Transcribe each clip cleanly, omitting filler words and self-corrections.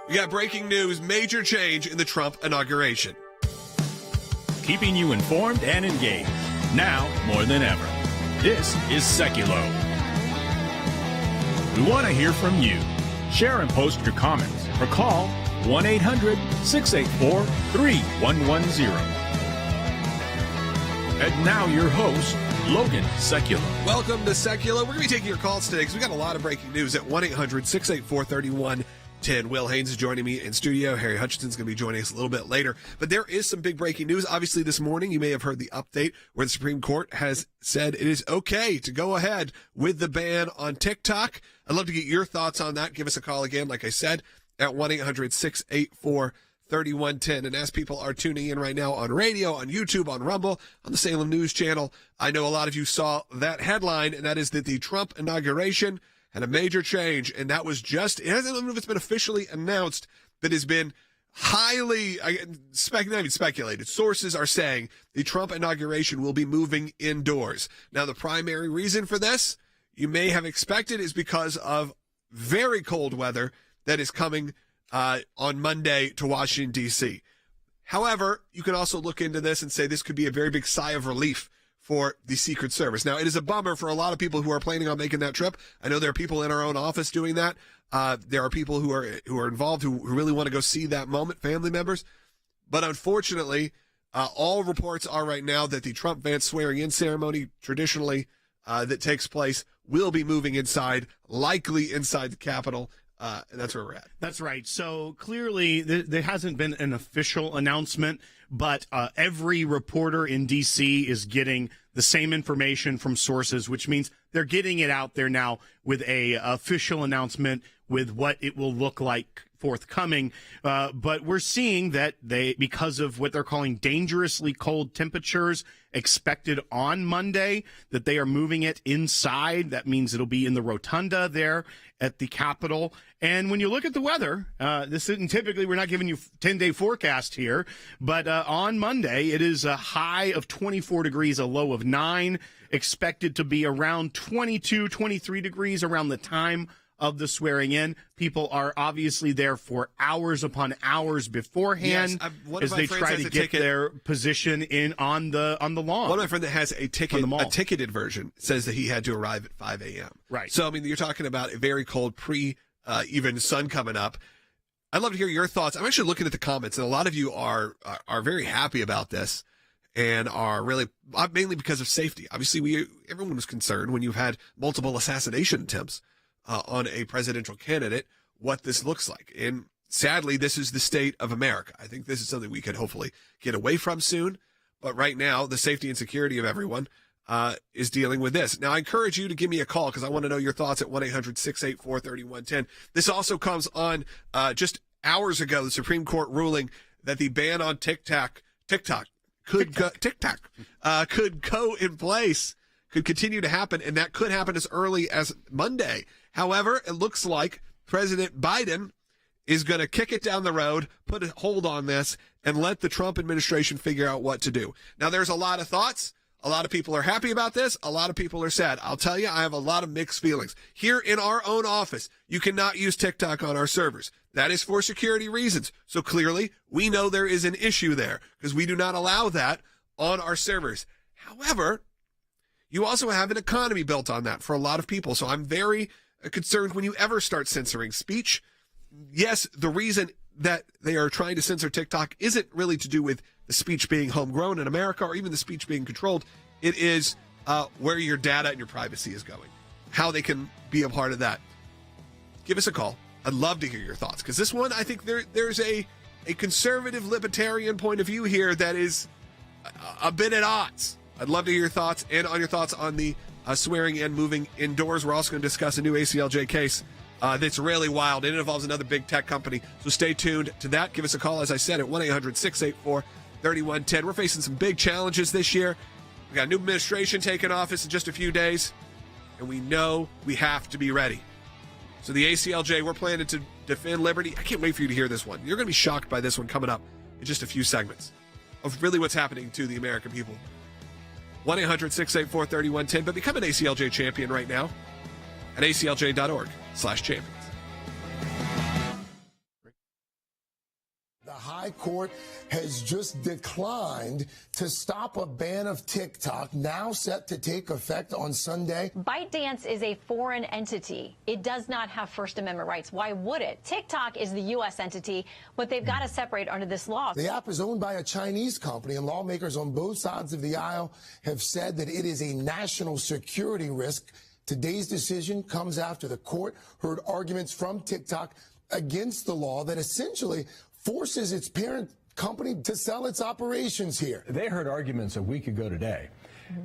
We got breaking news, major change in the Trump inauguration. Keeping you informed and engaged, now more than ever. This is Seculo. We want to hear from you. Share and post your comments or call 1-800-684-3110. And now your host, Logan Seculo. Welcome to Seculo. We're going to be taking your calls today because we got a lot of breaking news at 1-800-684-3110. Will Haynes is joining me in studio. Harry Hutchinson's going to be joining us a little bit later. But there is some big breaking news. Obviously, this morning, you may have heard the update where the Supreme Court has said it is okay to go ahead with the ban on TikTok. I'd love to get your thoughts on that. Give us a call again, like I said, at 1-800-684-3110. And as people are tuning in right now on radio, on YouTube, on Rumble, on the Salem News Channel, I know a lot of you saw that headline, and that is that the Trump inauguration had a major change, and that was just, I don't know if it's been officially announced, but has been highly, not even speculated. Sources are saying the Trump inauguration will be moving indoors. Now, the primary reason for this, you may have expected, is because of very cold weather that is coming on Monday to Washington, D.C. However, you can also look into this and say this could be a very big sigh of relief for the Secret Service. Now, it is a bummer for a lot of people who are planning on making that trip. I know there are people in our own office doing that. There are people who are involved who really want to go see that moment, family members. But unfortunately, all reports are right now that the Trump-Vance swearing-in ceremony, traditionally, that takes place, will be moving inside, likely inside the Capitol. And that's where we're at. That's right. So clearly there hasn't been an official announcement, but every reporter in D.C. is getting the same information from sources, which means they're getting it out there now with a official announcement with what it will look like forthcoming. But we're seeing that because of what they're calling dangerously cold temperatures expected on Monday, that they are moving it inside. That means it'll be in the rotunda there at the Capitol. And when you look at the weather, this isn't typically, we're not giving you 10-day forecast here, but on Monday, it is a high of 24 degrees, a low of 9, expected to be around 22, 23 degrees around the time of the swearing in. People are obviously there for hours upon hours beforehand as they try to get their position in on the lawn. One of my friends that has a ticketed version says that he had to arrive at 5 a.m. Right. So, I mean, you're talking about a very cold even sun coming up. I'd love to hear your thoughts. I'm actually looking at the comments, and a lot of you are very happy about this and are really, mainly because of safety. Obviously, everyone was concerned when you've had multiple assassination attempts on a presidential candidate, what this looks like. And sadly, this is the state of America. I think this is something we could hopefully get away from soon. But right now, the safety and security of everyone is dealing with this. Now, I encourage you to give me a call because I want to know your thoughts at 1-800-684-3110. This also comes on just hours ago, the Supreme Court ruling that the ban on TikTok could go in place, could continue to happen, and that could happen as early as Monday. However, it looks like President Biden is going to kick it down the road, put a hold on this, and let the Trump administration figure out what to do. Now, there's a lot of thoughts. A lot of people are happy about this. A lot of people are sad. I'll tell you, I have a lot of mixed feelings. Here in our own office, you cannot use TikTok on our servers. That is for security reasons. So clearly, we know there is an issue there because we do not allow that on our servers. However, you also have an economy built on that for a lot of people. So I'm very concerned when you ever start censoring speech. Yes, the reason that they are trying to censor TikTok isn't really to do with the speech being homegrown in America or even the speech being controlled. It is where your data and your privacy is going, how they can be a part of that. Give us a call. I'd love to hear your thoughts because this one, I think there's a conservative libertarian point of view here that is a bit at odds. I'd love to hear your thoughts and on your thoughts on the swearing and moving indoors. We're also going to discuss a new ACLJ case that's really wild, and it involves another big tech company. So stay tuned to that. Give us a call, as I said, at 1-800-684-3110. We're facing some big challenges this year. We got a new administration taking office in just a few days, and we know we have to be ready. So the ACLJ, we're planning to defend liberty. I can't wait for you to hear this one. You're going to be shocked by this one coming up in just a few segments of really what's happening to the American people. 1-800-684-3110, but become an ACLJ champion right now at aclj.org/champions. High Court has just declined to stop a ban of TikTok, now set to take effect on Sunday. ByteDance is a foreign entity. It does not have First Amendment rights. Why would it? TikTok is the U.S. entity, but they've got to separate under this law. The app is owned by a Chinese company, and lawmakers on both sides of the aisle have said that it is a national security risk. Today's decision comes after the court heard arguments from TikTok against the law that essentially forces its parent company to sell its operations here. They heard arguments a week ago today.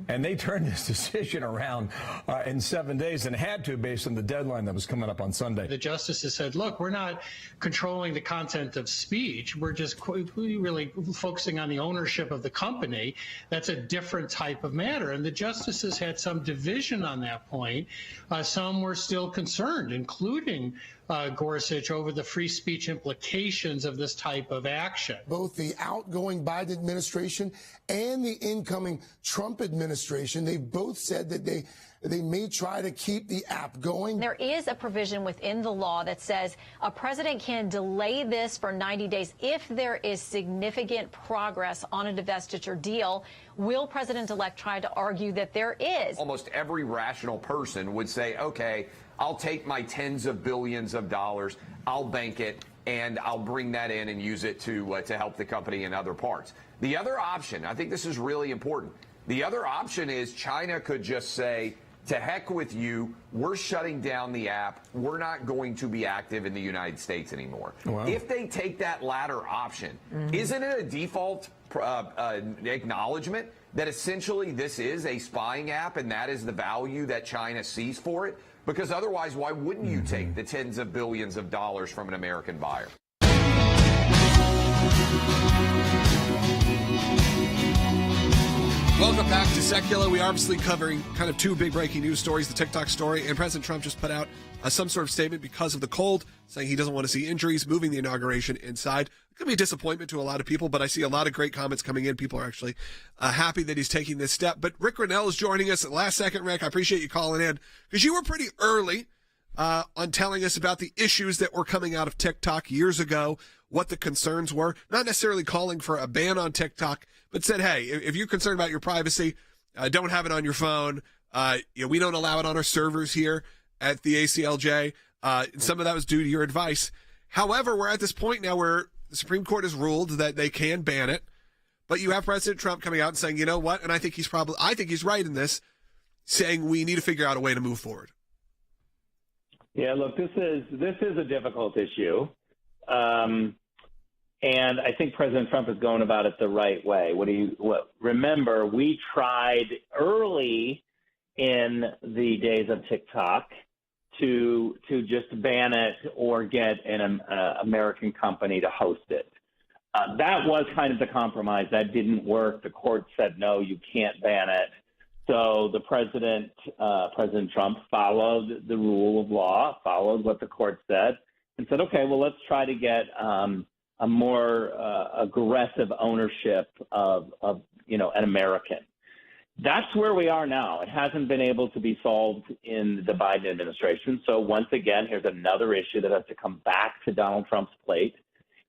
And they turned this decision around in 7 days, and had to based on the deadline that was coming up on Sunday. The justices said, look, we're not controlling the content of speech. We're just really focusing on the ownership of the company. That's a different type of matter. And the justices had some division on that point. Some were still concerned, including Gorsuch, over the free speech implications of this type of action. Both the outgoing Biden administration and the incoming Trump administration, they both said that they may try to keep the app going. There is a provision within the law that says a president can delay this for 90 days if there is significant progress on a divestiture deal. Will President-elect try to argue that there is? Almost every rational person would say, okay, I'll take my tens of billions of dollars, I'll bank it, and I'll bring that in and use it to help the company in other parts. The other option, I think this is really important, the other option is China could just say, to heck with you, we're shutting down the app, we're not going to be active in the United States anymore. Wow. If they take that latter option, isn't it a default acknowledgement that essentially this is a spying app and that is the value that China sees for it? Because otherwise, why wouldn't you take the tens of billions of dollars from an American buyer? Welcome back to Secular. We are obviously covering kind of two big breaking news stories, the TikTok story, and President Trump just put out some sort of statement because of the cold, saying he doesn't want to see injuries, moving the inauguration inside. It could be a disappointment to a lot of people, but I see a lot of great comments coming in. People are actually happy that he's taking this step. But Rick Grenell is joining us at last second. Rick, I appreciate you calling in because you were pretty early on telling us about the issues that were coming out of TikTok years ago, what the concerns were, not necessarily calling for a ban on TikTok, but said, hey, if you're concerned about your privacy, don't have it on your phone. We don't allow it on our servers here at the ACLJ. Some of that was due to your advice. However, we're at this point now where the Supreme Court has ruled that they can ban it, but you have President Trump coming out and saying, you know what? And I think he's right in this, saying we need to figure out a way to move forward. Yeah, look, this is a difficult issue. And I think President Trump is going about it the right way. Remember, we tried early in the days of TikTok to just ban it or get an American company to host it. That was kind of the compromise. That didn't work. The court said, no, you can't ban it. So the President Trump followed the rule of law, followed what the court said, and said, okay, well, let's try to get a more aggressive ownership of an American. That's where we are now. It hasn't been able to be solved in the Biden administration. So once again, here's another issue that has to come back to Donald Trump's plate.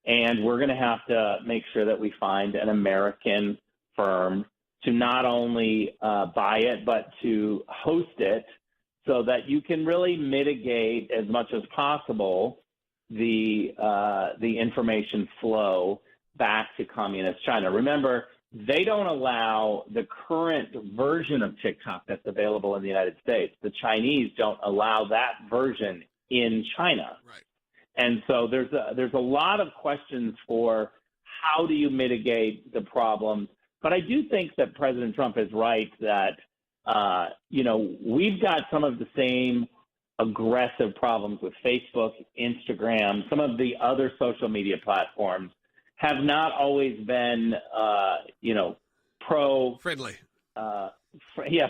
And we're going to have to make sure that we find an American firm to not only buy it, but to host it so that you can really mitigate as much as possible the information flow back to communist China. Remember, they don't allow the current version of TikTok that's available in the United States. The Chinese don't allow that version in China. Right. And so there's a lot of questions for how do you mitigate the problems. But I do think that President Trump is right that, we've got some of the same aggressive problems with Facebook, Instagram, some of the other social media platforms have not always been, friendly.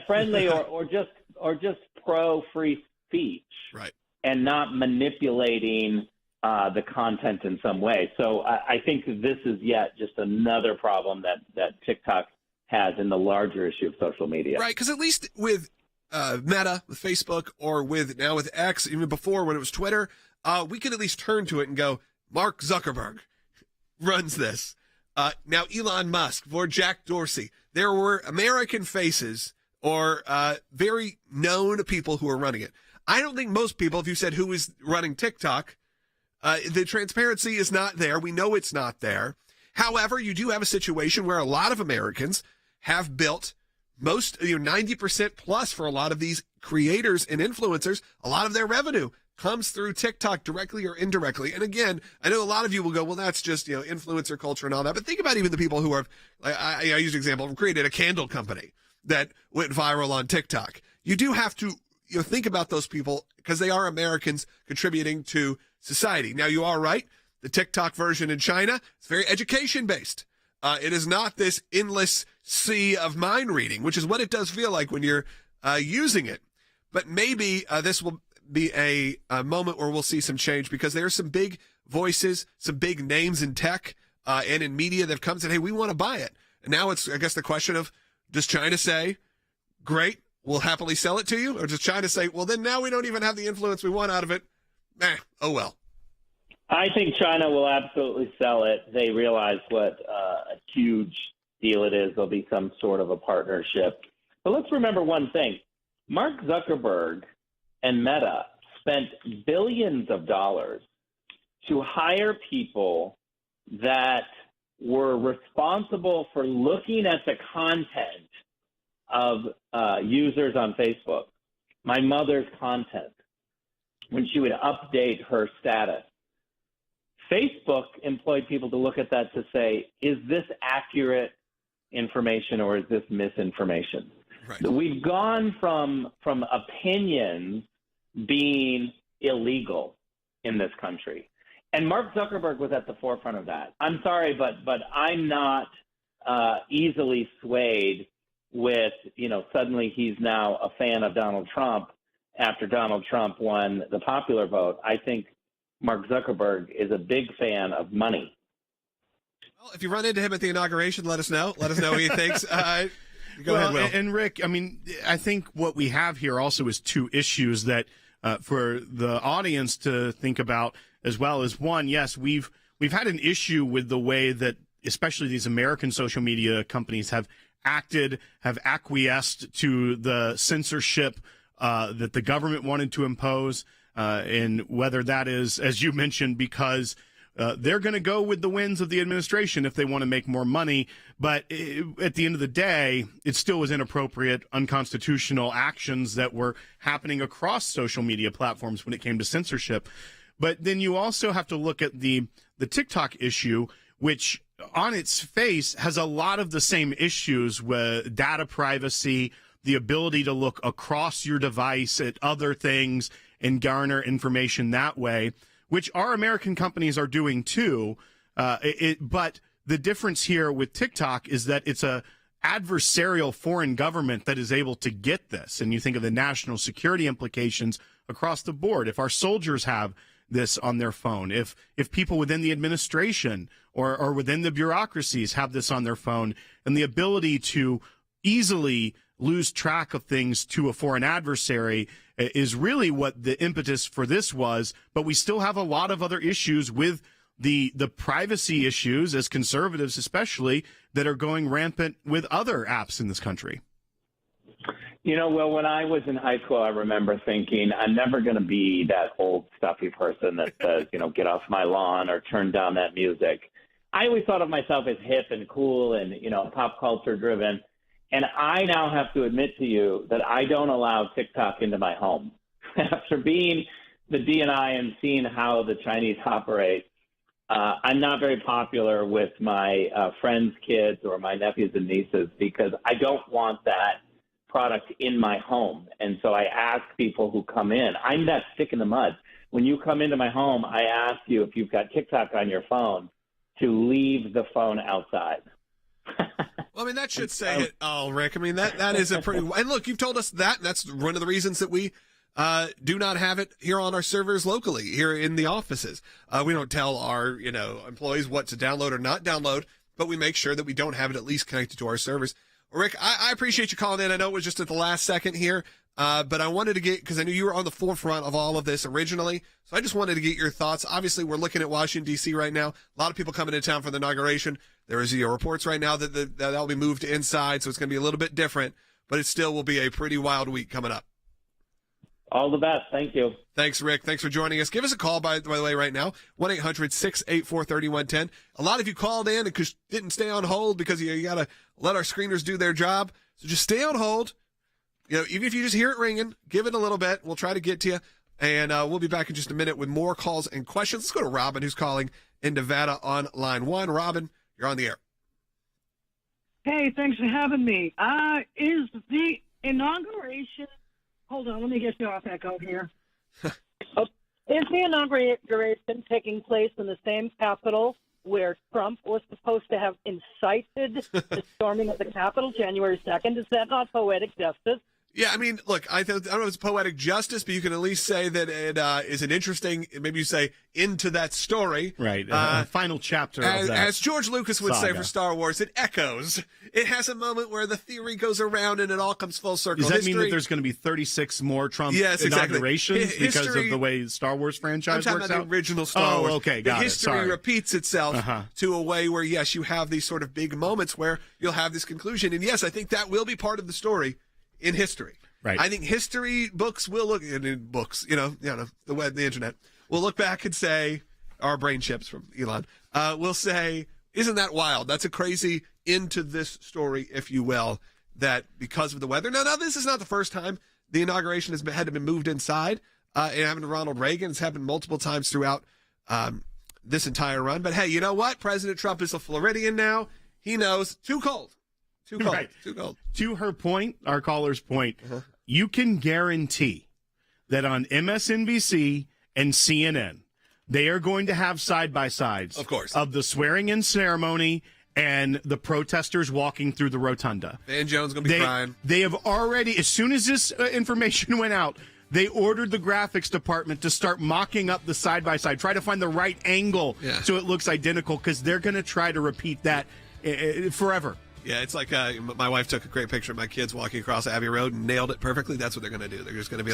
Friendly or just pro free speech, right? And not manipulating the content in some way. So I think this is yet just another problem that TikTok has in the larger issue of social media. Right, because at least with Meta, with Facebook, or with X, even before when it was Twitter, we could at least turn to it and go, Mark Zuckerberg, runs this. Now, Elon Musk or Jack Dorsey, there were American faces or very known people who are running it. I don't think most people, if you said who is running TikTok, the transparency is not there. We know it's not there. However, you do have a situation where a lot of Americans have built 90% plus for a lot of these creators and influencers. A lot of their revenue comes through TikTok directly or indirectly. And again, I know a lot of you will go, well, that's just, influencer culture and all that. But think about even the people who are, I use an example, created a candle company that went viral on TikTok. You do have to think about those people because they are Americans contributing to society. Now, you are right. The TikTok version in China is very education based. It is not this endless sea of mind reading, which is what it does feel like when you're using it. But maybe this will be a moment where we'll see some change because there are some big voices, some big names in tech and in media that have come and said, hey, we want to buy it. And now it's, I guess, the question of, does China say, great, we'll happily sell it to you? Or does China say, well, then now we don't even have the influence we want out of it? Oh, well. I think China will absolutely sell it. They realize what a huge deal it is. There'll be some sort of a partnership. But let's remember one thing. Mark Zuckerberg and Meta spent billions of dollars to hire people that were responsible for looking at the content of users on Facebook, my mother's content, when she would update her status. Facebook employed people to look at that to say, is this accurate information or is this misinformation? Right. So we've gone from opinions being illegal in this country. And Mark Zuckerberg was at the forefront of that. I'm sorry, but I'm not easily swayed with, suddenly he's now a fan of Donald Trump after Donald Trump won the popular vote. I think Mark Zuckerberg is a big fan of money. Well, if you run into him at the inauguration, let us know. Let us know what he thinks. Go ahead, Will. And Rick, I think what we have here also is two issues that for the audience to think about as well as one. Yes, we've had an issue with the way that especially these American social media companies have acted, have acquiesced to the censorship that the government wanted to impose. And whether that is, as you mentioned, because they're going to go with the winds of the administration if they want to make more money. But at the end of the day, it still was inappropriate, unconstitutional actions that were happening across social media platforms when it came to censorship. But then you also have to look at the TikTok issue, which on its face has a lot of the same issues with data privacy, the ability to look across your device at other things and garner information that way, which our American companies are doing too. But the difference here with TikTok is that it's a adversarial foreign government that is able to get this. And you think of the national security implications across the board. If our soldiers have this on their phone, if people within the administration or within the bureaucracies have this on their phone, and the ability to easily lose track of things to a foreign adversary is really what the impetus for this was. But we still have a lot of other issues with the privacy issues, as conservatives especially, that are going rampant with other apps in this country. Well, when I was in high school, I remember thinking, I'm never going to be that old stuffy person that says, get off my lawn or turn down that music. I always thought of myself as hip and cool and, pop culture driven. And I now have to admit to you that I don't allow TikTok into my home. After being the DNI and seeing how the Chinese operate, I'm not very popular with my friends' kids or my nephews and nieces because I don't want that product in my home. And so I ask people who come in, I'm that stick in the mud. When you come into my home, I ask you if you've got TikTok on your phone to leave the phone outside. Well, that should say it all, Rick. That is a pretty... And look, you've told us that, and that's one of the reasons that we do not have it here on our servers locally, here in the offices. We don't tell our, employees what to download or not download, but we make sure that we don't have it at least connected to our servers. Rick, I appreciate you calling in. I know it was just at the last second here. But I wanted to get, because I knew you were on the forefront of all of this originally, so I just wanted to get your thoughts. Obviously, we're looking at Washington, D.C. right now. A lot of people coming into town for the inauguration. There is reports right now that that'll be moved to inside, so it's going to be a little bit different, but it still will be a pretty wild week coming up. All the best. Thank you. Thanks, Rick. Thanks for joining us. Give us a call, by the way, right now, 1-800-684-3110. A lot of you called in and didn't stay on hold because you got to let our screeners do their job. So just stay on hold. Even if you just hear it ringing, give it a little bit. We'll try to get to you. And we'll be back in just a minute with more calls and questions. Let's go to Robin, who's calling in Nevada on line 1. Robin, you're on the air. Hey, thanks for having me. Is the inauguration... Hold on, let me get you off echo here. Is the inauguration taking place in the same Capitol where Trump was supposed to have incited the storming of the Capitol January 2nd? Is that not poetic justice? Yeah, I mean, look, I don't know if it's poetic justice, but you can at least say that it is an interesting, maybe you say, into that story. Right, final chapter of that. As George Lucas would say saga. for Star Wars, it echoes. It has a moment where the theory goes around and it all comes full circle. Does that mean that there's going to be 36 more Trump inaugurations because of the way Star Wars franchise works out? I'm talking about the original Star Wars. Oh, okay, got it. History repeats itself to a way where, yes, you have these sort of big moments where you'll have this conclusion. And, yes, I think that will be part of the story in history. Right. I think history books will look in books, the web, the internet. We'll look back and say, our brain chips from Elon, we'll say, isn't that wild? That's a crazy into this story, if you will, that because of the weather. Now, this is not the first time the inauguration had to be moved inside. It happened to Ronald Reagan. It's happened multiple times throughout this entire run. But hey, you know what? President Trump is a Floridian now. He knows too cold. Too cold. Right. Too cold. To her point, our caller's point, you can guarantee that on MSNBC and CNN, they are going to have side-by-sides, of course, of the swearing-in ceremony and the protesters walking through the rotunda. Van Jones going to be crying. They have already, as soon as this information went out, they ordered the graphics department to start mocking up the side-by-side, try to find the right angle so it looks identical, because they're going to try to repeat that forever. Yeah, it's like my wife took a great picture of my kids walking across Abbey Road and nailed it perfectly. That's what they're going to do. They're just going to be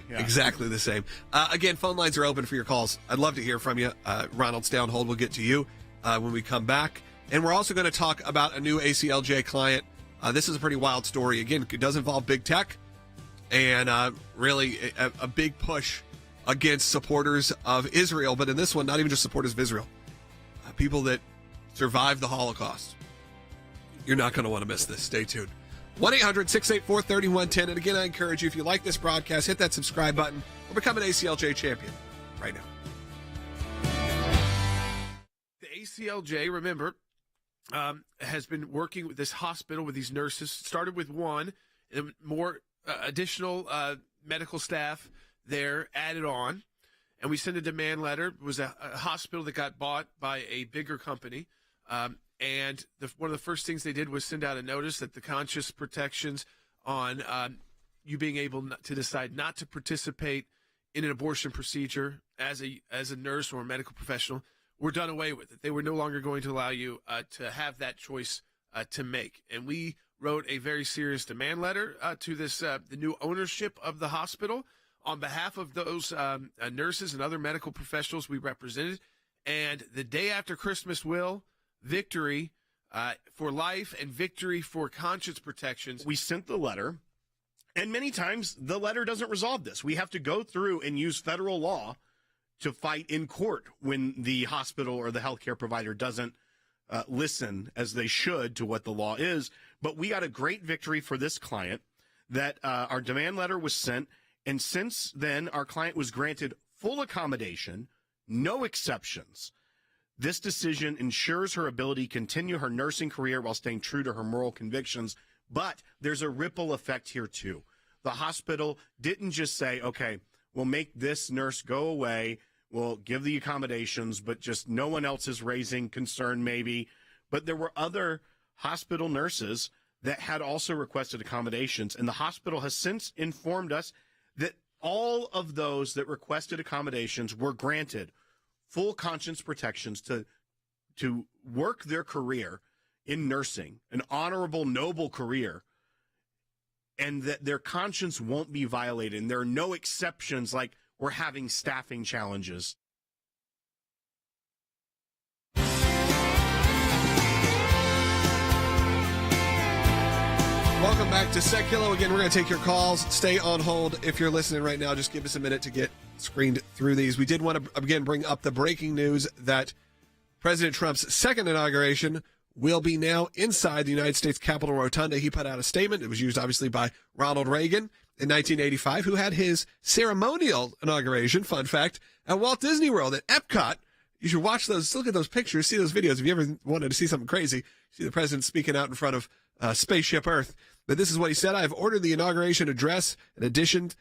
exactly the same. Again, phone lines are open for your calls. I'd love to hear from you. Ronald, stay on hold. We'll get to you when we come back. And we're also going to talk about a new ACLJ client. This is a pretty wild story. Again, it does involve big tech and really a big push against supporters of Israel. But in this one, not even just supporters of Israel. People that survived the Holocaust. You're not going to want to miss this. Stay tuned. 1-800-684-3110. And again, I encourage you, if you like this broadcast, hit that subscribe button or become an ACLJ champion right now. The ACLJ, remember, has been working with this hospital with these nurses. Started with one, and more additional medical staff there added on. And we sent a demand letter. It was a hospital that got bought by a bigger company. And one of the first things they did was send out a notice that the conscious protections on you being able to decide not to participate in an abortion procedure as a nurse or a medical professional were done away with. That they were no longer going to allow you to have that choice to make. And we wrote a very serious demand letter to this the new ownership of the hospital on behalf of those nurses and other medical professionals we represented. And the day after Christmas, victory for life and victory for conscience protections. We sent the letter, and many times the letter doesn't resolve this. We have to go through and use federal law to fight in court when the hospital or the healthcare provider doesn't listen as they should to what the law is. But we got a great victory for this client that our demand letter was sent, and since then our client was granted full accommodation, no exceptions. This decision ensures her ability to continue her nursing career while staying true to her moral convictions. But there's a ripple effect here, too. The hospital didn't just say, okay, we'll make this nurse go away, we'll give the accommodations, but just no one else is raising concern maybe. But there were other hospital nurses that had also requested accommodations, and the hospital has since informed us that all of those that requested accommodations were granted full conscience protections to work their career in nursing, an honorable, noble career, and that their conscience won't be violated. And there are no exceptions like we're having staffing challenges. Welcome back to Seculo. Again, we're going to take your calls. Stay on hold if you're listening right now. Just give us a minute to get screened through these. We did want to, again, bring up the breaking news that President Trump's second inauguration will be now inside the United States Capitol Rotunda. He put out a statement. It was used, obviously, by Ronald Reagan in 1985, who had his ceremonial inauguration, fun fact, at Walt Disney World at Epcot. You should watch those, look at those pictures, see those videos. If you ever wanted to see something crazy, see the president speaking out in front of Spaceship Earth. But this is what he said. I have ordered the inauguration address in addition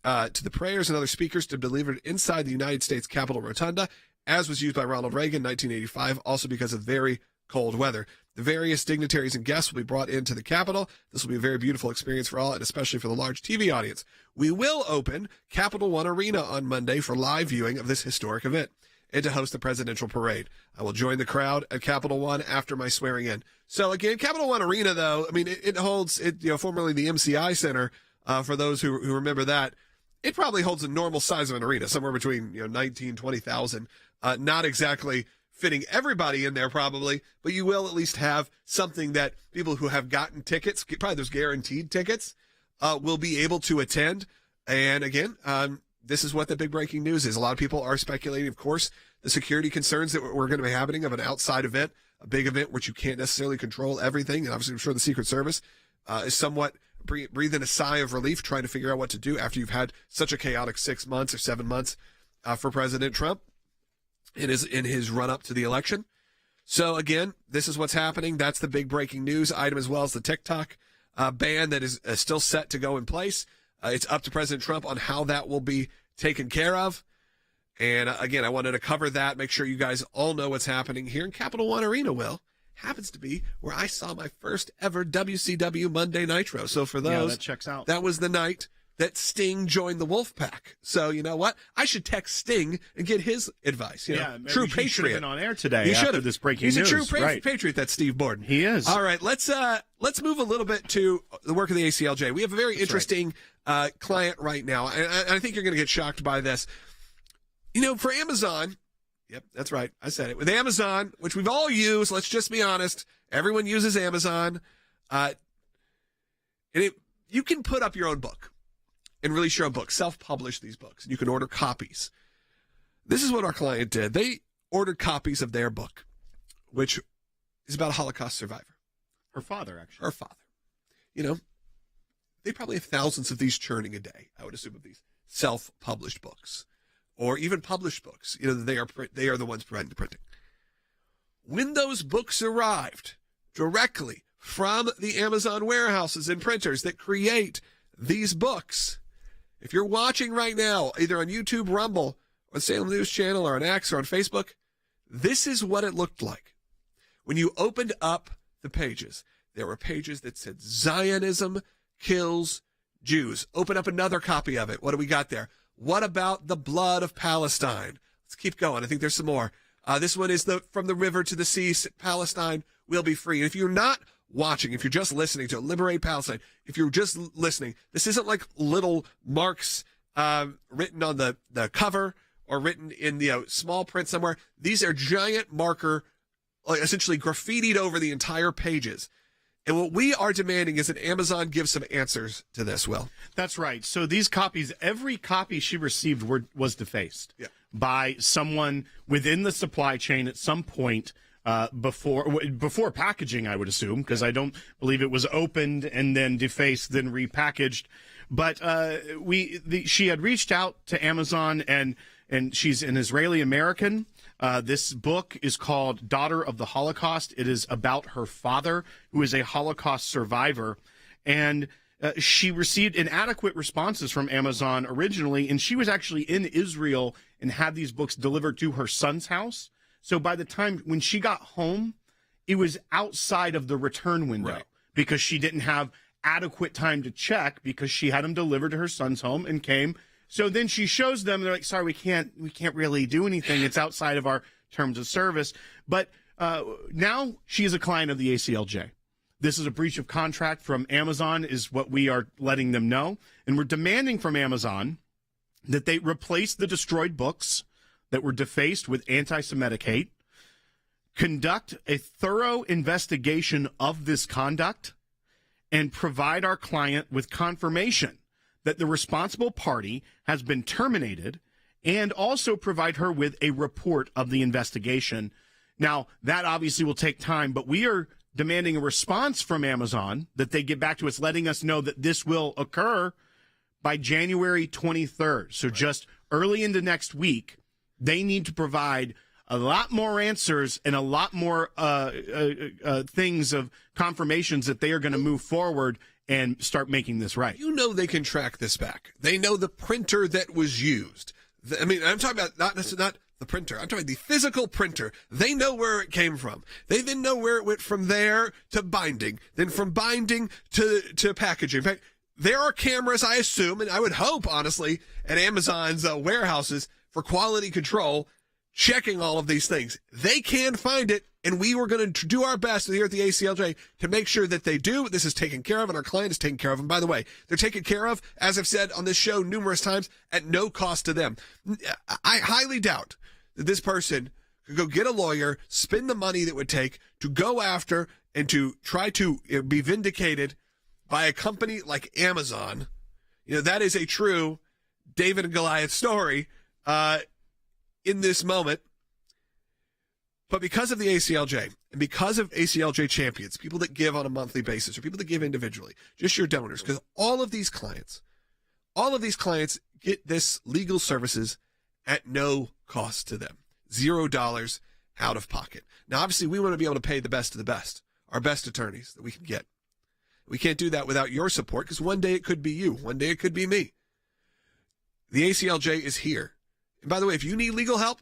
to the prayers and other speakers to be delivered inside the United States Capitol Rotunda, as was used by Ronald Reagan in 1985, also because of very cold weather. The various dignitaries and guests will be brought into the Capitol. This will be a very beautiful experience for all, and especially for the large TV audience. We will open Capital One Arena on Monday for live viewing of this historic event and to host the presidential parade. I will join the crowd at Capital One after my swearing in. So again, Capital One Arena, though, I mean, it holds, formerly the MCI Center, for those who remember that, it probably holds a normal size of an arena, somewhere between 19,000, 20,000. Not exactly fitting everybody in there probably, but you will at least have something that people who have gotten tickets, probably those guaranteed tickets, will be able to attend. And again, this is what the big breaking news is. A lot of people are speculating, of course, the security concerns that were going to be happening of an outside event, a big event which you can't necessarily control everything. And obviously, I'm sure the Secret Service is somewhat breathing a sigh of relief, trying to figure out what to do after you've had such a chaotic 6 months or 7 months for President Trump in his run up to the election. So again, this is what's happening. That's the big breaking news item, as well as the TikTok ban that is still set to go in place. It's up to President Trump on how that will be taken care of. And again, I wanted to cover that, make sure you guys all know what's happening here in Capital One Arena. Will happens to be where I saw my first ever WCW Monday Nitro. So for those, that checks out. That was the night that Sting joined the Wolfpack. So you know what? I should text Sting and get his advice. True patriot. Should have been on air today. He should have. This breaking news. He's a true patriot. That's Steve Borden. He is. All right. Let's move a little bit to the work of the ACLJ. We have a very interesting client right now, and I think you're going to get shocked by this. For Amazon. Yep, that's right. I said it. With Amazon, which we've all used, let's just be honest, everyone uses Amazon. You can put up your own book and release your own book, self-publish these books. You can order copies. This is what our client did. They ordered copies of their book, which is about a Holocaust survivor. Her father, actually. Her father. They probably have thousands of these churning a day, I would assume, of these self-published books. Or even published books, they are the ones providing the printing. When those books arrived directly from the Amazon warehouses and printers that create these books, if you're watching right now, either on YouTube, Rumble, or Salem News Channel, or on X, or on Facebook, this is what it looked like. When you opened up the pages, there were pages that said Zionism kills Jews. Open up another copy of it. What do we got there? What about the blood of Palestine? Let's keep going. I think there's some more. This one is from the river to the sea, Palestine will be free. And if you're not watching, if you're just listening to Liberate Palestine, if you're just listening, this isn't like little marks written on the cover or written in small print somewhere. These are giant marker, essentially graffitied over the entire pages. And what we are demanding is that Amazon give some answers to this, Will. That's right. So these copies, every copy she received was defaced by someone within the supply chain at some point before packaging, I would assume, because I don't believe it was opened and then defaced, then repackaged. But she had reached out to Amazon, and she's an Israeli American. This book is called Daughter of the Holocaust. It is about her father, who is a Holocaust survivor. And she received inadequate responses from Amazon originally, and she was actually in Israel and had these books delivered to her son's house. So by the time when she got home, it was outside of the return window because she didn't have adequate time to check because she had them delivered to her son's home and came. So then she shows them, they're like, sorry, we can't really do anything. It's outside of our terms of service. But now she is a client of the ACLJ. This is a breach of contract from Amazon is what we are letting them know. And we're demanding from Amazon that they replace the destroyed books that were defaced with anti-Semitic hate, conduct a thorough investigation of this conduct, and provide our client with confirmation that the responsible party has been terminated, and also provide her with a report of the investigation. Now, that obviously will take time, but we are demanding a response from Amazon that they get back to us, letting us know that this will occur by January 23rd. So just early into next week, they need to provide a lot more answers and a lot more things of confirmations that they are going to move forward and start making this right. You know they can track this back. They know the printer that was used. I mean, I'm talking about not the printer. I'm talking the physical printer. They know where it came from. They then know where it went from there to binding, then from binding to packaging. In fact, there are cameras, I assume, and I would hope, honestly, at Amazon's warehouses for quality control, checking all of these things. They can find it, and we were going to do our best here at the ACLJ to make sure that they do. This is taken care of, and our client is taken care of. And by the way, they're taken care of, as I've said on this show numerous times, at no cost to them. I highly doubt that this person could go get a lawyer, spend the money that would take to go after and to try to be vindicated by a company like Amazon. You know, that is a true David and Goliath story in this moment. But because of the ACLJ and because of ACLJ champions, people that give on a monthly basis or people that give individually, just your donors, because all of these clients get this legal services at no cost to them. $0 out of pocket. Now, obviously, we want to be able to pay the best of the best, our best attorneys that we can get. We can't do that without your support, because one day it could be you. One day it could be me. The ACLJ is here. And by the way, if you need legal help,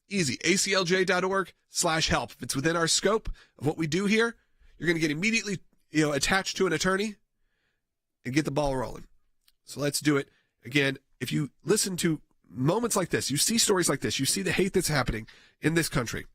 easy. ACLJ.org/help. If it's within our scope of what we do here, you're going to get immediately attached to an attorney and get the ball rolling. So let's do it. Again, if you listen to moments like this, you see stories like this, you see the hate that's happening in this country,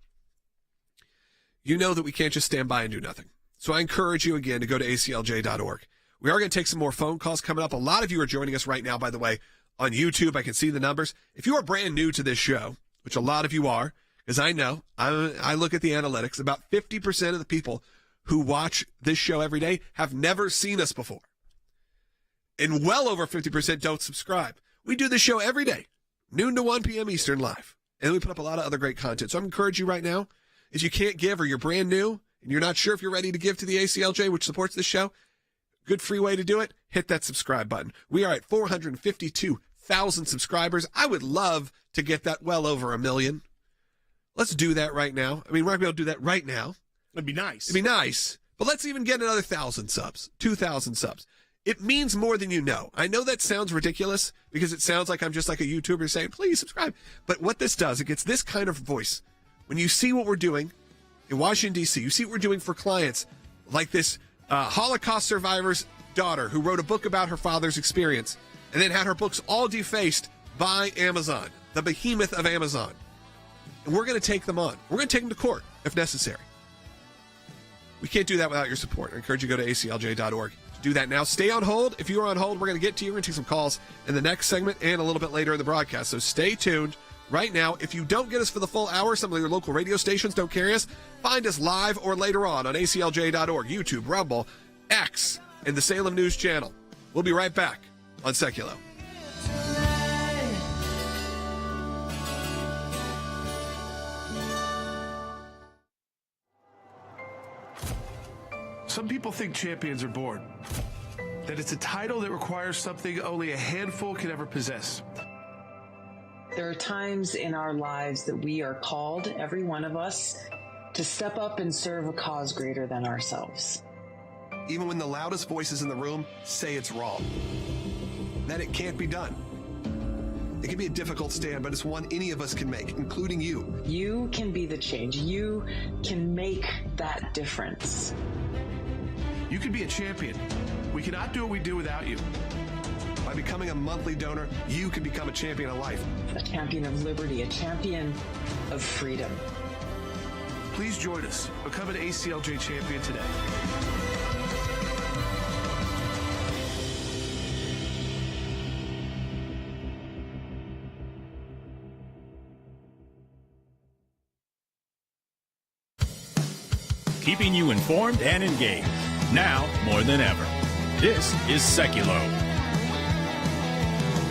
you know that we can't just stand by and do nothing. So I encourage you again to go to ACLJ.org. We are going to take some more phone calls coming up. A lot of you are joining us right now, by the way, on YouTube. I can see the numbers. If you are brand new to this show, which a lot of you are, because I know, I look at the analytics, about 50% of the people who watch this show every day have never seen us before. And well over 50% don't subscribe. We do this show every day, noon to 1 p.m. Eastern live. And we put up a lot of other great content. So I'm encouraging you right now, if you can't give or you're brand new and you're not sure if you're ready to give to the ACLJ, which supports this show, good free way to do it, hit that subscribe button. We are at 452,000 subscribers. I would love to get that well over 1 million. Let's do that right now. I mean, we're not going to be able to do that right now. It'd be nice. It'd be nice. But let's even get another 1,000 subs, 2,000 subs. It means more than you know. I know that sounds ridiculous because it sounds like I'm just like a YouTuber saying, please subscribe. But what this does, it gets this kind of voice. When you see what we're doing in Washington, D.C., you see what we're doing for clients like this Holocaust survivor's daughter who wrote a book about her father's experience and then had her books all defaced by Amazon, the behemoth of Amazon. And we're going to take them on. We're going to take them to court if necessary. We can't do that without your support. I encourage you to go to aclj.org to do that now. Stay on hold. If you are on hold, we're going to get to you. We're going to take some calls in the next segment and a little bit later in the broadcast. So stay tuned. Right now, if you don't get us for the full hour, some of your local radio stations don't carry us, find us live or later on aclj.org, YouTube, Rumble, X, and the Salem News Channel. We'll be right back on Seculo. Some people think champions are born, that it's a title that requires something only a handful can ever possess. There are times in our lives that we are called, every one of us, to step up and serve a cause greater than ourselves. Even when the loudest voices in the room say it's wrong, that it can't be done. It can be a difficult stand, but it's one any of us can make, including you. You can be the change. You can make that difference. You can be a champion. We cannot do what we do without you. By becoming a monthly donor, you can become a champion of life. A champion of liberty, a champion of freedom. Please join us. Become an ACLJ champion today. keeping you informed and engaged. Now more than ever. This is Seculo.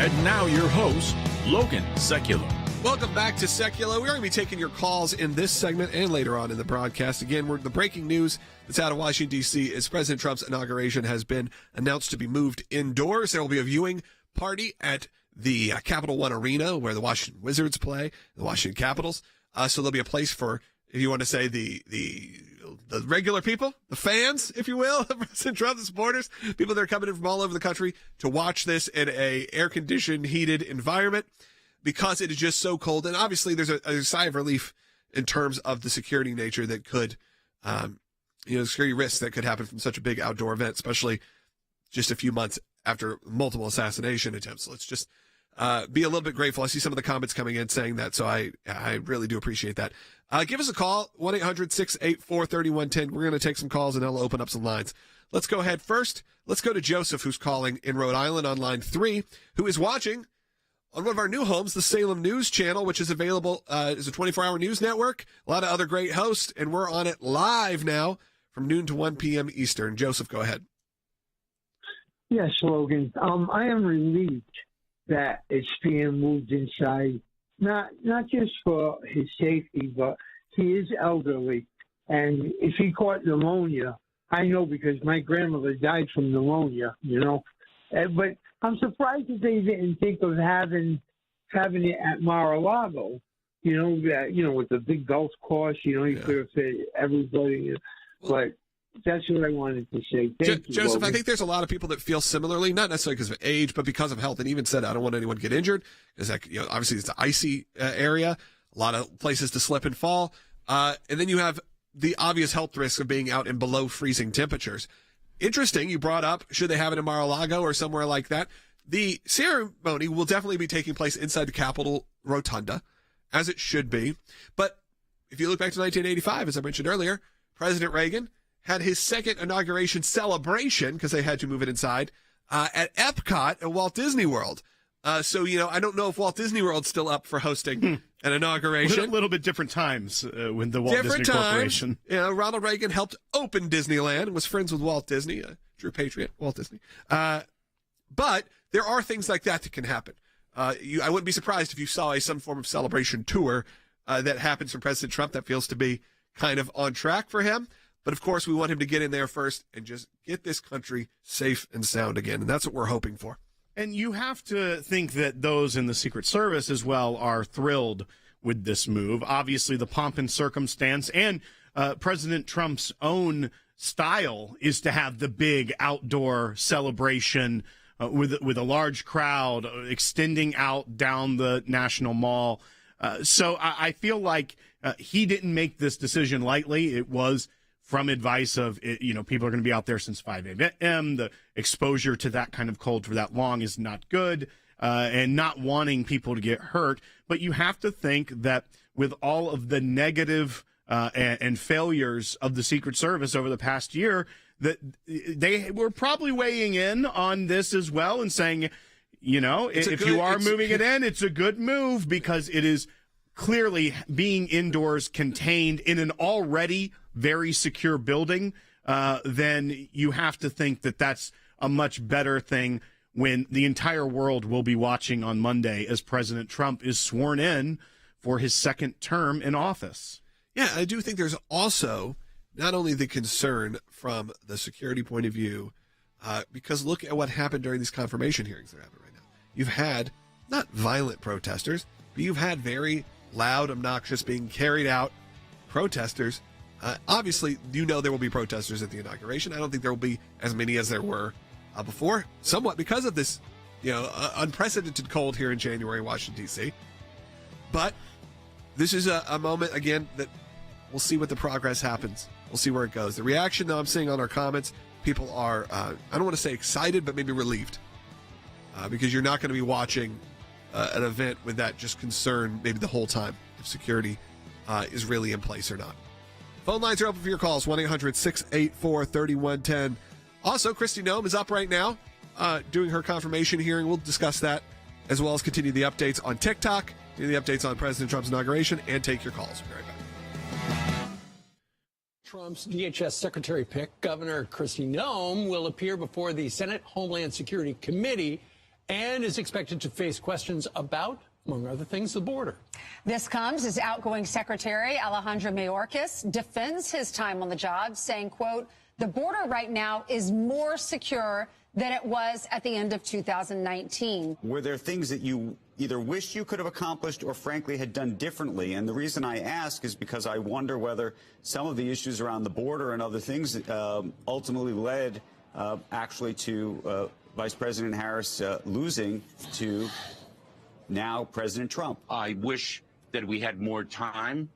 And now your host, Logan Seculo. Welcome back to Seculo. We're going to be taking your calls in this segment and later on in the broadcast. Again, the breaking news that's out of Washington, D.C. is President Trump's inauguration has been announced to be moved indoors. There will be a viewing party at the Capital One Arena where the Washington Wizards play, the Washington Capitals. So there'll be a place for, if you want to say, the regular people, the fans, if you will, of President Trump, the supporters, people that are coming in from all over the country to watch this in a air-conditioned, heated environment because it is just so cold. And obviously there's a sigh of relief in terms of the security nature that could, security risks that could happen from such a big outdoor event, especially just a few months after multiple assassination attempts. So let's just be a little bit grateful. I see some of the comments coming in saying that, so I really do appreciate that. Give us a call, 1-800-684-3110. We're going to take some calls, and I'll open up some lines. Let's go ahead first. Let's go to Joseph, who's calling in Rhode Island on line 3, who is watching on one of our new homes, the Salem News Channel, which is available as a 24-hour news network. A lot of other great hosts, and we're on it live now from noon to 1 p.m. Eastern. Joseph, go ahead. Yes, Logan. I am relieved that it's being moved inside, not just for his safety, but he is elderly. And if he caught pneumonia, I know because my grandmother died from pneumonia, But I'm surprised that they didn't think of having it at Mar-a-Lago, with the big golf course, you could have fit everybody. But that's what I wanted to say. Thank you, Joseph, Logan. I think there's a lot of people that feel similarly, not necessarily because of age, but because of health. And even said, I don't want anyone to get injured. Because obviously it's an icy area, a lot of places to slip and fall. And then you have the obvious health risk of being out in below freezing temperatures. Interesting, you brought up, should they have it in Mar-a-Lago or somewhere like that? The ceremony will definitely be taking place inside the Capitol Rotunda, as it should be. But if you look back to 1985, as I mentioned earlier, President Reagan had his second inauguration celebration, because they had to move it inside, at Epcot at Walt Disney World. So, I don't know if Walt Disney World's still up for hosting an inauguration. A little bit different times when the Walt Disney Corporation. Ronald Reagan helped open Disneyland and was friends with Walt Disney, a true patriot, Walt Disney. But there are things like that can happen. I wouldn't be surprised if you saw some form of celebration tour that happens from President Trump that feels to be kind of on track for him. But, of course, we want him to get in there first and just get this country safe and sound again. And that's what we're hoping for. And you have to think that those in the Secret Service as well are thrilled with this move. Obviously, the pomp and circumstance and President Trump's own style is to have the big outdoor celebration with a large crowd extending out down the National Mall. So I feel like he didn't make this decision lightly. It was from advice of, people are going to be out there since 5 a.m. The exposure to that kind of cold for that long is not good, and not wanting people to get hurt. But you have to think that with all of the negative and failures of the Secret Service over the past year, that they were probably weighing in on this as well and saying, if you are moving it in, it's a good move because it is clearly being indoors, contained in an already very secure building, then you have to think that that's a much better thing when the entire world will be watching on Monday as President Trump is sworn in for his second term in office. Yeah, I do think there's also not only the concern from the security point of view, because look at what happened during these confirmation hearings that are happening right now. You've had not violent protesters, but you've had very loud, obnoxious, being carried out protesters. Obviously, there will be protesters at the inauguration. I don't think there will be as many as there were before, somewhat because of this, unprecedented cold here in January in Washington, D.C. But this is a moment, again, that we'll see what the progress happens. We'll see where it goes. The reaction, though, I'm seeing on our comments, people are, I don't want to say excited, but maybe relieved. Because you're not going to be watching an event with that just concern maybe the whole time if security is really in place or not. Phone lines are open for your calls, 1-800-684-3110. Also, Kristi Noem is up right now doing her confirmation hearing. We'll discuss that as well as continue the updates on TikTok, do the updates on President Trump's inauguration, and take your calls. We'll be right back. Trump's DHS Secretary pick, Governor Kristi Noem, will appear before the Senate Homeland Security Committee and is expected to face questions about, among other things, the border. This comes as outgoing Secretary Alejandro Mayorkas defends his time on the job, saying, quote, "The border right now is more secure than it was at the end of 2019. Were there things that you either wished you could have accomplished or frankly had done differently? And the reason I ask is because I wonder whether some of the issues around the border and other things ultimately led actually to Vice President Harris losing to now President Trump. I wish that we had more time,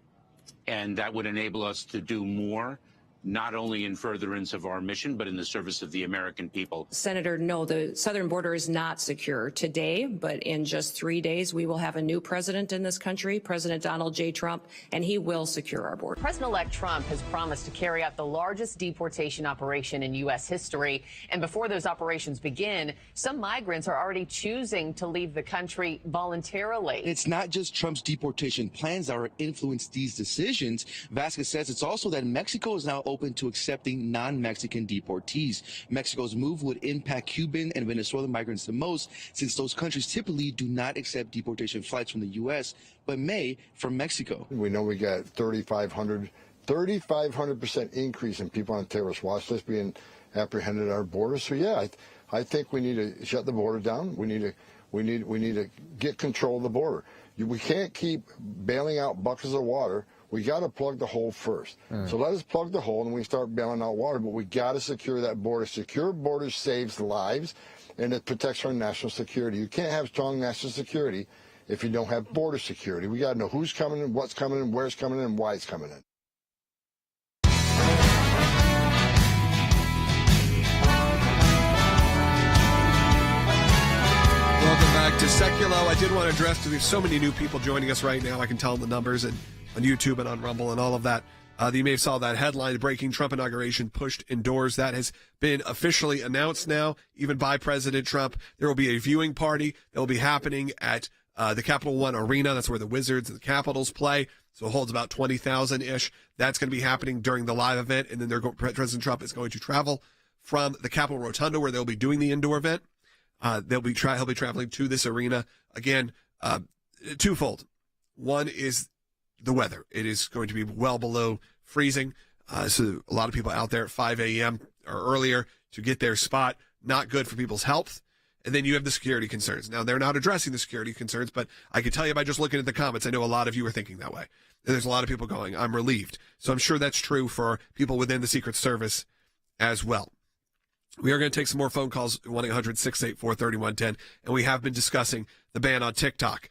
and that would enable us to do more, not only in furtherance of our mission, but in the service of the American people. Senator, no, the southern border is not secure today, but in just 3 days, we will have a new president in this country, President Donald J. Trump, and he will secure our border. President-elect Trump has promised to carry out the largest deportation operation in U.S. history. And before those operations begin, some migrants are already choosing to leave the country voluntarily. It's not just Trump's deportation plans that are influenced these decisions. Vasquez says it's also that Mexico is now open to accepting non-Mexican deportees. Mexico's move would impact Cuban and Venezuelan migrants the most, since those countries typically do not accept deportation flights from the U.S., but may from Mexico. We know we got 3,500% increase in people on the terrorist watch list being apprehended at our border. So yeah, I think we need to shut the border down. We need to get control of the border. We can't keep bailing out buckets of water. We got to plug the hole first. So let us plug the hole and we start bailing out water, but we got to secure that border. Secure borders saves lives and it protects our national security. You can't have strong national security if you don't have border security. We got to know who's coming in, what's coming in, where it's coming in, and why it's coming in. Welcome back to Seculo. I did want to address, because there's so many new people joining us right now. I can tell the numbers and on YouTube and on Rumble and all of that. You may have saw that headline, breaking Trump inauguration pushed indoors. That has been officially announced now, even by President Trump. There will be a viewing party that will be happening at the Capital One Arena. That's where the Wizards and the Capitals play. So it holds about 20,000-ish. That's going to be happening during the live event. And then President Trump is going to travel from the Capitol Rotunda, where they'll be doing the indoor event. He'll be traveling to this arena. Again, twofold. One is the weather. It is going to be well below freezing. So a lot of people out there at 5 a.m. or earlier to get their spot. Not good for people's health. And then you have the security concerns. Now, they're not addressing the security concerns, but I can tell you by just looking at the comments, I know a lot of you are thinking that way. And there's a lot of people going, I'm relieved. So I'm sure that's true for people within the Secret Service as well. We are going to take some more phone calls, 1-800-684-3110, and we have been discussing the ban on TikTok.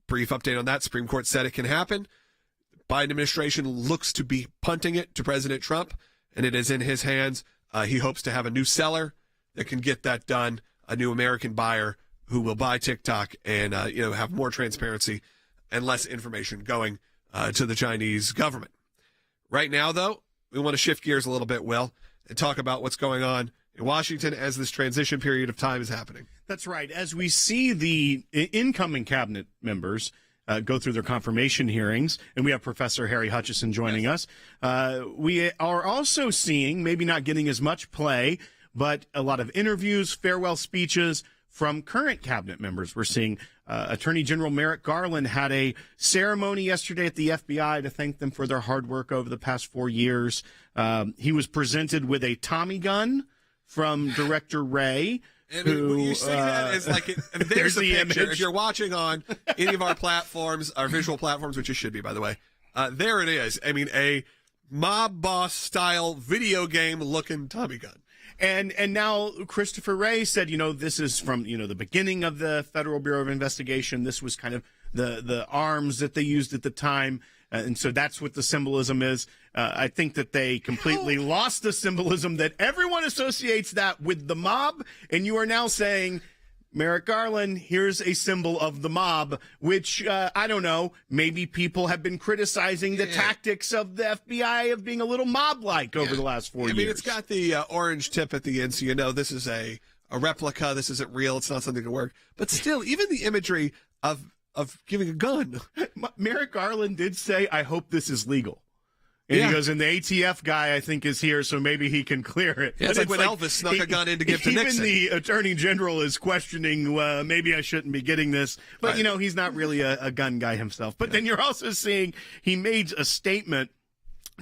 Brief update on that. Supreme Court said it can happen. Biden administration looks to be punting it to President Trump, and it is in his hands. He hopes to have a new seller that can get that done, a new American buyer who will buy TikTok and have more transparency and less information going to the Chinese government. Right now, though, we want to shift gears a little bit, Will, and talk about what's going on in Washington as this transition period of time is happening. That's right. As we see the incoming cabinet members go through their confirmation hearings, and we have Professor Harry Hutchison joining us, we are also seeing, maybe not getting as much play, but a lot of interviews, farewell speeches from current cabinet members. We're seeing Attorney General Merrick Garland had a ceremony yesterday at the FBI to thank them for their hard work over the past 4 years. He was presented with a Tommy gun from Director Ray. And when you say that, it's like, there's the picture. Image. If you're watching on any of our platforms, our visual platforms, which it should be, by the way, there it is. I mean, a mob boss style video game looking Tommy gun. And now Christopher Wray said, this is from, the beginning of the Federal Bureau of Investigation. This was kind of the arms that they used at the time. And so that's what the symbolism is. I think that they completely lost the symbolism that everyone associates that with the mob. And you are now saying, Merrick Garland, here's a symbol of the mob, which, I don't know, maybe people have been criticizing the tactics of the FBI of being a little mob-like over the last 4 years. I mean, it's got the orange tip at the end, so this is a replica, this isn't real, it's not something to work. But still, even the imagery of giving a gun. Merrick Garland did say, I hope this is legal. And he goes, and the ATF guy, I think, is here, so maybe he can clear it. Yeah, it's like when Elvis snuck a gun in to give to Nixon. Even the Attorney General is questioning, maybe I shouldn't be getting this. But, he's not really a gun guy himself. But then you're also seeing he made a statement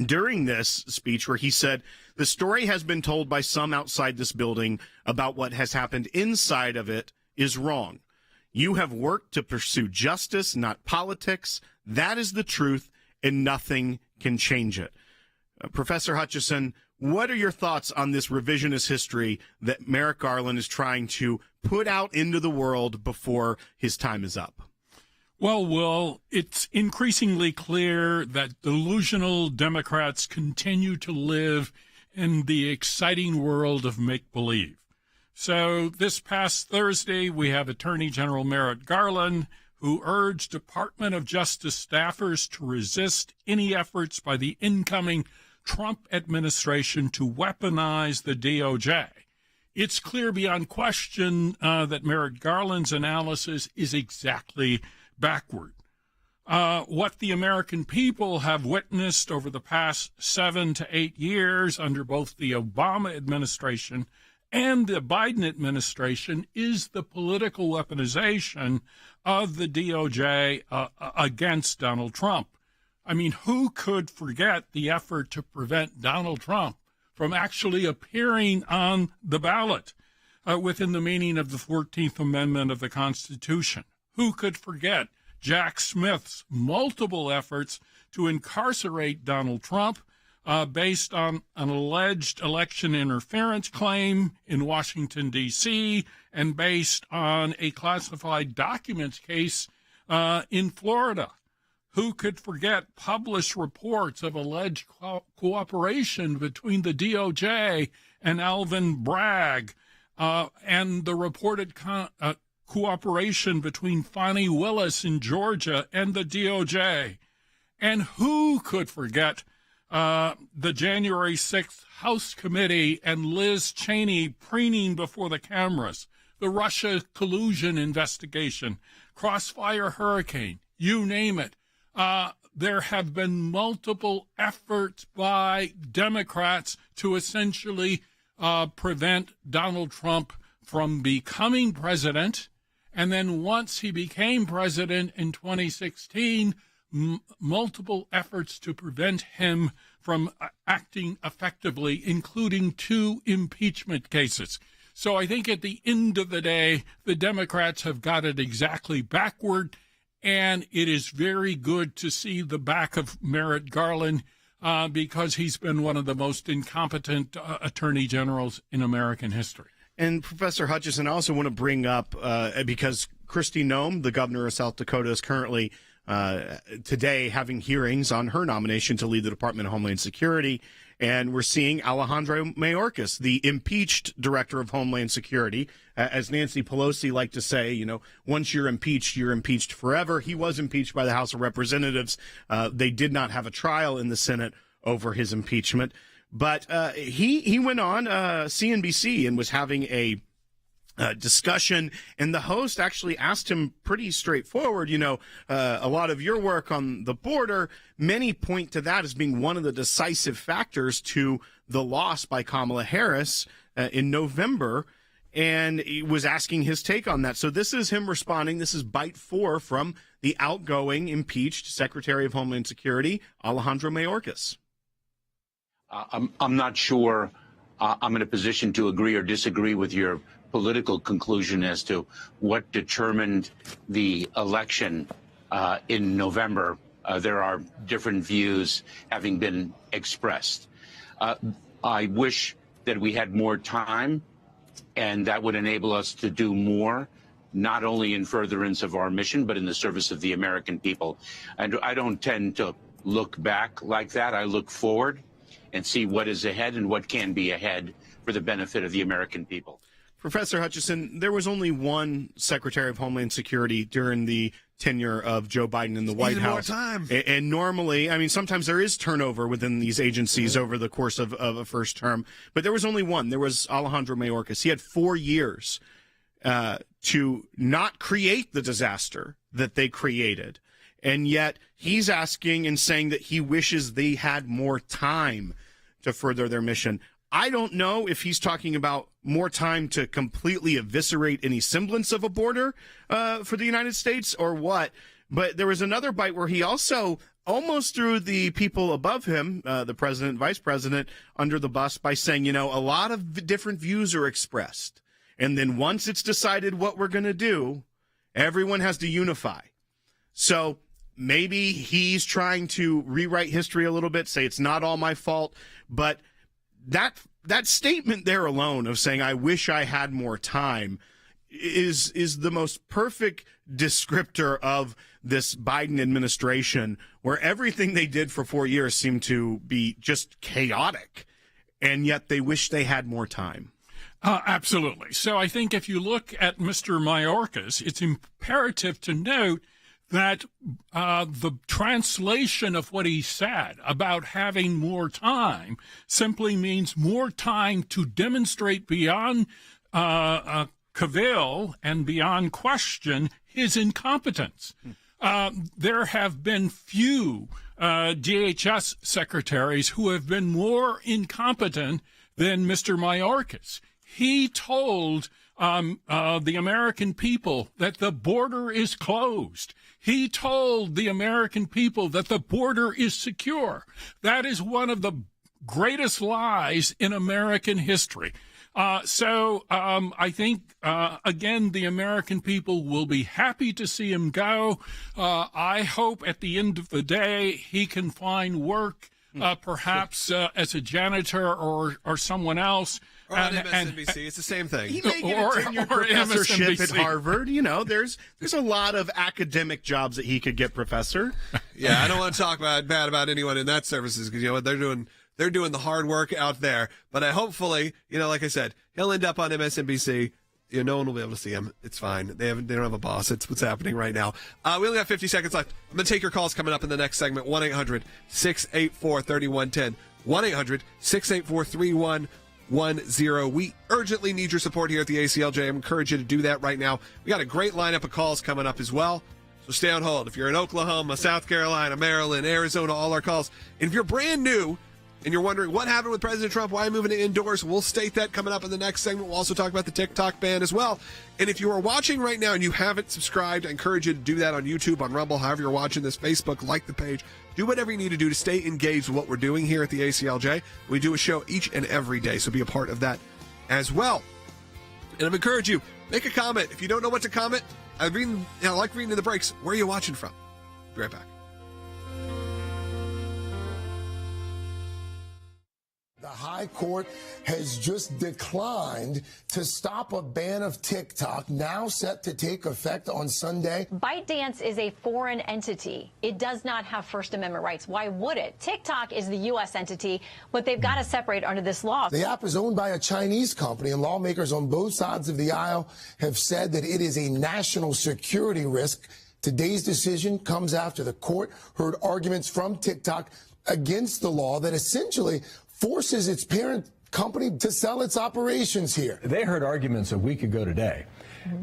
during this speech where he said, the story has been told by some outside this building about what has happened inside of it is wrong. You have worked to pursue justice, not politics. That is the truth, and nothing can change it. Professor Hutchison, what are your thoughts on this revisionist history that Merrick Garland is trying to put out into the world before his time is up? Well, Will, it's increasingly clear that delusional Democrats continue to live in the exciting world of make-believe. So this past Thursday, we have Attorney General Merrick Garland, who urged Department of Justice staffers to resist any efforts by the incoming Trump administration to weaponize the DOJ. It's clear beyond question that Merrick Garland's analysis is exactly backward. What the American people have witnessed over the past 7 to 8 years under both the Obama administration and the Biden administration is the political weaponization of the DOJ against Donald Trump. I mean, who could forget the effort to prevent Donald Trump from actually appearing on the ballot within the meaning of the 14th Amendment of the Constitution? Who could forget Jack Smith's multiple efforts to incarcerate Donald Trump based on an alleged election interference claim in Washington, D.C., and based on a classified documents case in Florida? Who could forget published reports of alleged cooperation between the DOJ and Alvin Bragg and the reported cooperation between Fani Willis in Georgia and the DOJ? And who could forget the January 6th House Committee and Liz Cheney preening before the cameras, the Russia collusion investigation, Crossfire Hurricane, you name it. There have been multiple efforts by Democrats to essentially prevent Donald Trump from becoming president. And then once he became president in 2016, multiple efforts to prevent him from acting effectively, including 2 impeachment cases. So I think at the end of the day, the Democrats have got it exactly backward, and it is very good to see the back of Merrick Garland because he's been one of the most incompetent attorney generals in American history. And Professor Hutchison, I also want to bring up, because Kristi Noem, the governor of South Dakota, is currently today having hearings on her nomination to lead the Department of Homeland Security. And we're seeing Alejandro Mayorkas, the impeached director of Homeland Security. As Nancy Pelosi liked to say, once you're impeached forever. He was impeached by the House of Representatives. They did not have a trial in the Senate over his impeachment. But he went on CNBC and was having a discussion, and the host actually asked him pretty straightforward, a lot of your work on the border, many point to that as being one of the decisive factors to the loss by Kamala Harris in November, and he was asking his take on that. So this is him responding. This is bite 4 from the outgoing impeached Secretary of Homeland Security, Alejandro Mayorkas. I'm not sure I'm in a position to agree or disagree with your political conclusion as to what determined the election in November. There are different views having been expressed. I wish that we had more time, and that would enable us to do more, not only in furtherance of our mission, but in the service of the American people. And I don't tend to look back like that. I look forward and see what is ahead and what can be ahead for the benefit of the American people. Professor Hutchison, there was only one Secretary of Homeland Security during the tenure of Joe Biden in the White House. More time. And normally, sometimes there is turnover within these agencies over the course of a first term, but there was only one. There was Alejandro Mayorkas. He had 4 years to not create the disaster that they created And yet he's asking and saying that he wishes they had more time to further their mission. I don't know if he's talking about more time to completely eviscerate any semblance of a border for the United States or what. But there was another bite where he also almost threw the people above him, the president, vice president, under the bus by saying, a lot of different views are expressed. And then once it's decided what we're going to do, everyone has to unify. So maybe he's trying to rewrite history a little bit, say it's not all my fault. But that statement there alone of saying, I wish I had more time is the most perfect descriptor of this Biden administration, where everything they did for 4 years seemed to be just chaotic, and yet they wish they had more time. Absolutely. So I think if you look at Mr. Mayorkas, it's imperative to note that the translation of what he said about having more time simply means more time to demonstrate beyond cavil and beyond question his incompetence. There have been few DHS secretaries who have been more incompetent than Mr. Mayorkas. He told the American people that the border is closed. He told the American people that the border is secure. That is one of the greatest lies in American history. So I think, again, the American people will be happy to see him go. I hope at the end of the day he can find work, perhaps as a janitor or someone else. Or on MSNBC, it's the same thing. He may get a tenured professorship at Harvard. There's a lot of academic jobs that he could get, Professor. Yeah, I don't want to talk bad about anyone in that services because what they're doing the hard work out there. But hopefully, like I said, he'll end up on MSNBC. No one will be able to see him. It's fine. They don't have a boss. It's what's happening right now. We only got 50 seconds left. I'm going to take your calls coming up in the next segment. 1-800-684-3110. 1-800-684-3110. We urgently need your support here at the ACLJ. I encourage you to do that right now. We got a great lineup of calls coming up as well. So stay on hold. If you're in Oklahoma, South Carolina, Maryland, Arizona, all our calls. And if you're brand new and you're wondering what happened with President Trump, why moving to indoors, we'll state that coming up in the next segment. We'll also talk about the TikTok ban as well. And if you are watching right now and you haven't subscribed, I encourage you to do that on YouTube, on Rumble, however you're watching this, Facebook, like the page. Do whatever you need to do to stay engaged with what we're doing here at the ACLJ. We do a show each and every day, so be a part of that as well. And I encourage you, make a comment. If you don't know what to comment, I like reading in the breaks. Where are you watching from? Be right back. The High Court has just declined to stop a ban of TikTok, now set to take effect on Sunday. ByteDance is a foreign entity. It does not have First Amendment rights. Why would it? TikTok is the U.S. entity, but they've got to separate under this law. The app is owned by a Chinese company, and lawmakers on both sides of the aisle have said that it is a national security risk. Today's decision comes after the court heard arguments from TikTok against the law that essentially forces its parent company to sell its operations here. They heard arguments a week ago today,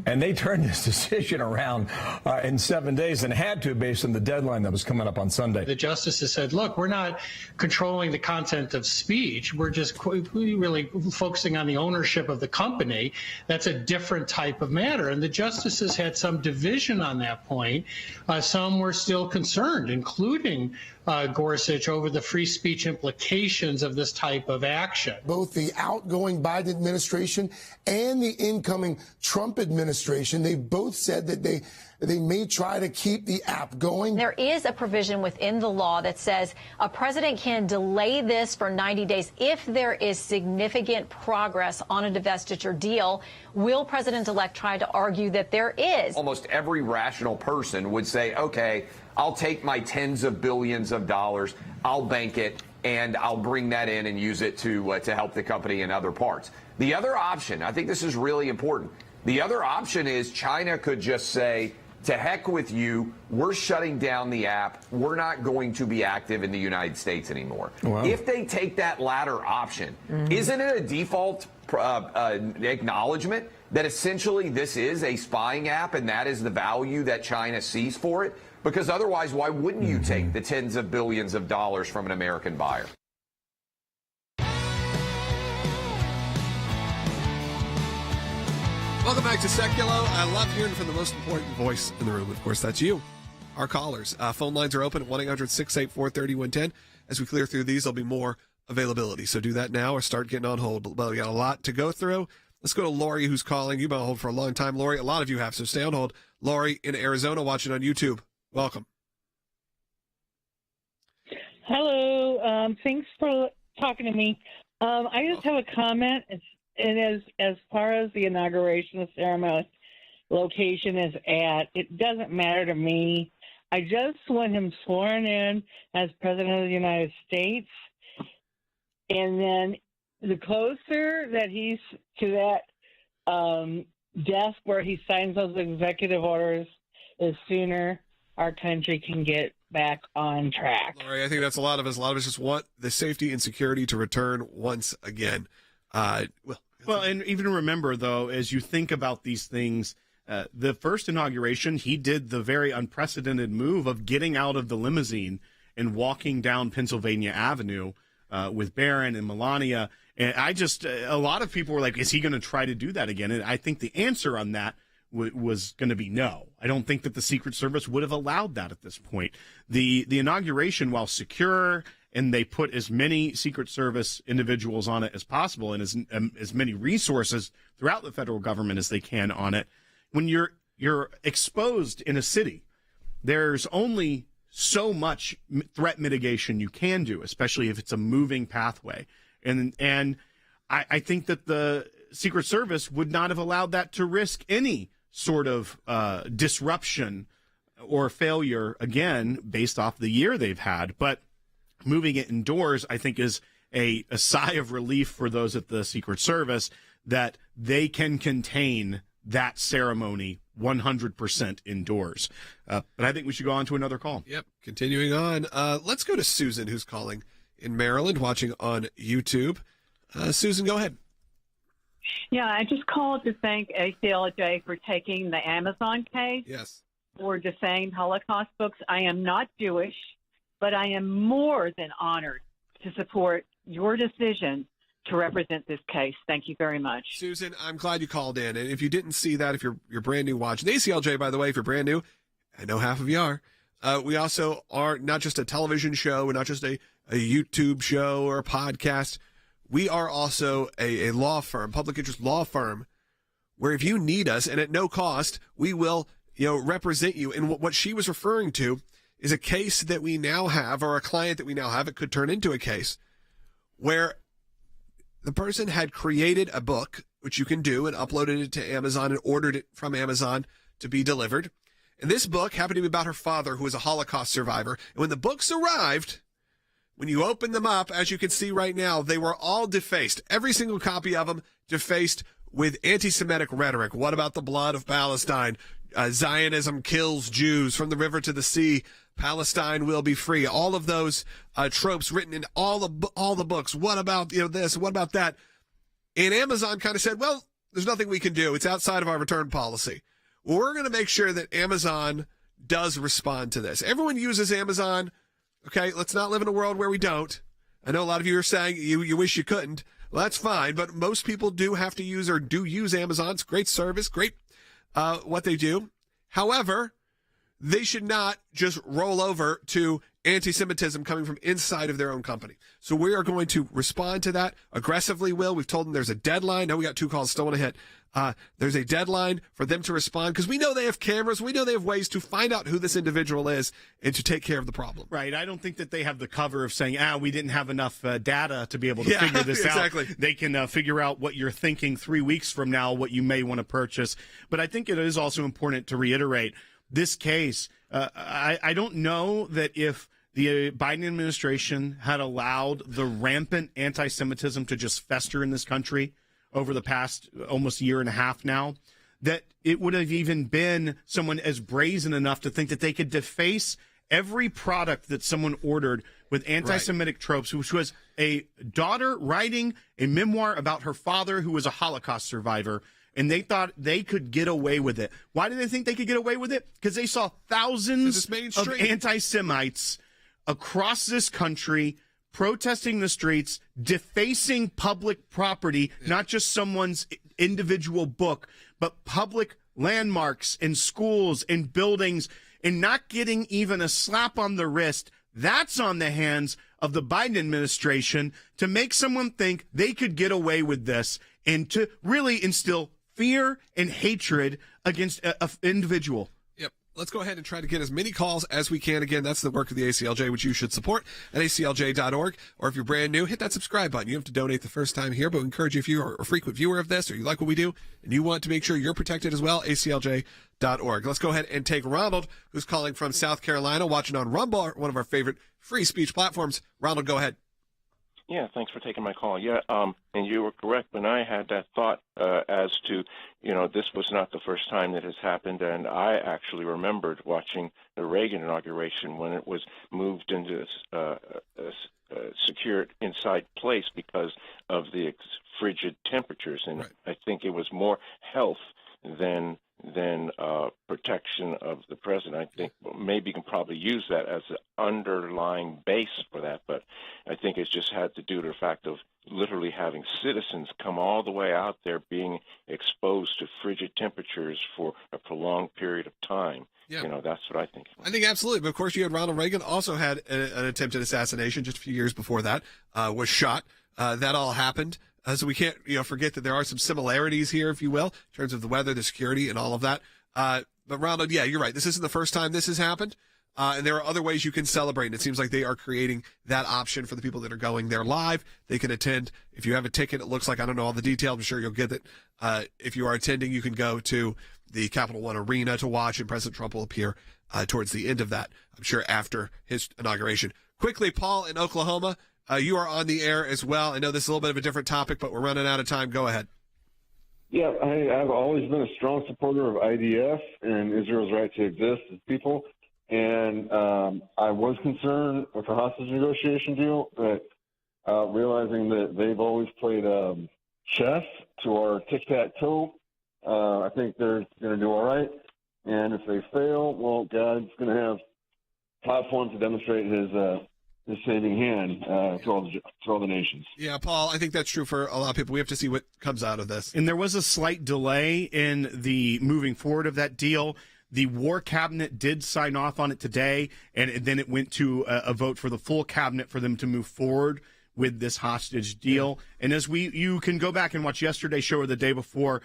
and they turned this decision around in 7 days and had to based on the deadline that was coming up on Sunday. The justices said, look, we're not controlling the content of speech. We're just really focusing on the ownership of the company. That's a different type of matter. And the justices had some division on that point. Some were still concerned, including Gorsuch, over the free speech implications of this type of action. Both the outgoing Biden administration and the incoming Trump administration, they both said that they may try to keep the app going. There is a provision within the law that says a president can delay this for 90 days if there is significant progress on a divestiture deal. Will President-elect try to argue that there is? Almost every rational person would say, okay, I'll take my tens of billions of dollars, I'll bank it, and I'll bring that in and use it to help the company in other parts. The other option, I think this is really important, the other option is China could just say, to heck with you, we're shutting down the app, we're not going to be active in the United States anymore. Wow. If they take that latter option, isn't it a default acknowledgement that essentially this is a spying app and that is the value that China sees for it? Because otherwise, why wouldn't you take the tens of billions of dollars from an American buyer? Welcome back to Seculo. I love hearing from the most important voice in the room. Of course, that's you, our callers. Phone lines are open at 1-800-684-3110. As we clear through these, there'll be more availability. So do that now or start getting on hold. But we got a lot to go through. Let's go to Lori, who's calling. You've been on hold for a long time, Lori. A lot of you have, so stay on hold. Lori in Arizona watching on YouTube. Welcome. Hello. Thanks for talking to me. I just have a comment. As far as the inauguration ceremony location is at, it doesn't matter to me. I just want him sworn in as President of the United States. And then the closer that he's to that desk where he signs those executive orders, the sooner our country can get back on track. Lori, I think that's a lot of us. A lot of us just want the safety and security to return once again. Well, and even remember, though, as you think about these things, the first inauguration, he did the very unprecedented move of getting out of the limousine and walking down Pennsylvania Avenue with Barron and Melania. And a lot of people were like, is he going to try to do that again? And I think the answer on that was going to be no. I don't think that the Secret Service would have allowed that at this point. The inauguration, while secure, and they put as many Secret Service individuals on it as possible and as many resources throughout the federal government as they can on it. When you're exposed in a city, there's only so much threat mitigation you can do, especially if it's a moving pathway. And I think that the Secret Service would not have allowed that to risk any sort of disruption or failure, again, based off the year they've had. But moving it indoors, I think, is a sigh of relief for those at the Secret Service that they can contain that ceremony 100% indoors. But I think we should go on to another call. Yep. Continuing on. Let's go to Susan, who's calling in Maryland, watching on YouTube. Susan, go ahead. Yeah, I just called to thank ACLJ for taking the Amazon case. Yes. For defamed Holocaust books. I am not Jewish, but I am more than honored to support your decision to represent this case. Thank you very much. Susan, I'm glad you called in. And if you didn't see that, if you're brand new watching, the ACLJ, by the way, if you're brand new, I know half of you are, we also are not just a television show, we're not just a YouTube show or a podcast. We are also a law firm, public interest law firm, where if you need us, and at no cost, we will represent you. And what she was referring to is a case that we now have, or a client that we now have, it could turn into a case, where the person had created a book, which you can do, and uploaded it to Amazon and ordered it from Amazon to be delivered. And this book happened to be about her father, who was a Holocaust survivor. And when the books arrived, when you open them up, as you can see right now, they were all defaced. Every single copy of them defaced with anti-Semitic rhetoric. What about the blood of Palestine? Zionism kills Jews. From the river to the sea, Palestine will be free. All of those tropes written in all the books. What about this? What about that? And Amazon kind of said, well, there's nothing we can do. It's outside of our return policy. Well, we're going to make sure that Amazon does respond to this. Everyone uses Amazon. Okay, let's not live in a world where we don't. I know a lot of you are saying you wish you couldn't. Well, that's fine, but most people do have to use or do use Amazon. It's great service, great what they do. However, they should not just roll over to anti-Semitism coming from inside of their own company. So we are going to respond to that aggressively, Will. We've told them there's a deadline. No, we got 2 calls, still want to hit. There's a deadline for them to respond because we know they have cameras. We know they have ways to find out who this individual is and to take care of the problem. Right. I don't think that they have the cover of saying, we didn't have enough data to be able to figure this exactly. out. They can figure out what you're thinking 3 weeks from now, what you may want to purchase. But I think it is also important to reiterate this case. I don't know that if the Biden administration had allowed the rampant anti-Semitism to just fester in this country over the past almost year and a half now, that it would have even been someone as brazen enough to think that they could deface every product that someone ordered with anti-Semitic tropes, which was a daughter writing a memoir about her father who was a Holocaust survivor, and they thought they could get away with it. Why did they think they could get away with it? Because they saw thousands of anti-Semites across this country protesting the streets, defacing public property, not just someone's individual book, but public landmarks and schools and buildings, and not getting even a slap on the wrist. That's on the hands of the Biden administration to make someone think they could get away with this and to really instill fear and hatred against an individual. Yep. Let's go ahead and try to get as many calls as we can. Again, that's the work of the ACLJ, which you should support at aclj.org. Or if you're brand new, hit that subscribe button. You have to donate the first time here, but we encourage you, if you are a frequent viewer of this or you like what we do and you want to make sure you're protected as well, aclj.org. Let's go ahead and take Ronald, who's calling from South Carolina, watching on Rumble, one of our favorite free speech platforms. Ronald, go ahead. Yeah, thanks for taking my call. Yeah, and you were correct when I had that thought as to, this was not the first time that has happened, and I actually remembered watching the Reagan inauguration when it was moved into this secured inside place because of the frigid temperatures, and right. I think it was more health than protection of the president. I think maybe you can probably use that as an underlying base for that, but I think it's just had to do with the fact of literally having citizens come all the way out there being exposed to frigid temperatures for a prolonged period of time. Yeah. That's what I think. I think absolutely. But of course, you had Ronald Reagan also had an attempted assassination just a few years before that, was shot. That all happened. So we can't, forget that there are some similarities here, if you will, in terms of the weather, the security, and all of that. But Ronald, yeah, you're right. This isn't the first time this has happened. And there are other ways you can celebrate. And it seems like they are creating that option for the people that are going there live. They can attend. If you have a ticket, it looks like, I don't know all the details. I'm sure you'll get it. If you are attending, you can go to the Capital One Arena to watch, and President Trump will appear towards the end of that, I'm sure, after his inauguration. Quickly, Paul in Oklahoma. You are on the air as well. I know this is a little bit of a different topic, but we're running out of time. Go ahead. Yeah, I've always been a strong supporter of IDF and Israel's right to exist as people. And I was concerned with the hostage negotiation deal, but realizing that they've always played chess to our tic-tac-toe, I think they're going to do all right. And if they fail, well, God's going to have platform to demonstrate his saving hand to all the nations. Yeah, Paul, I think that's true for a lot of people. We have to see what comes out of this. And there was a slight delay in the moving forward of that deal. The War Cabinet did sign off on it today, and then it went to a vote for the full cabinet for them to move forward with this hostage deal. And as you can go back and watch yesterday's show or the day before,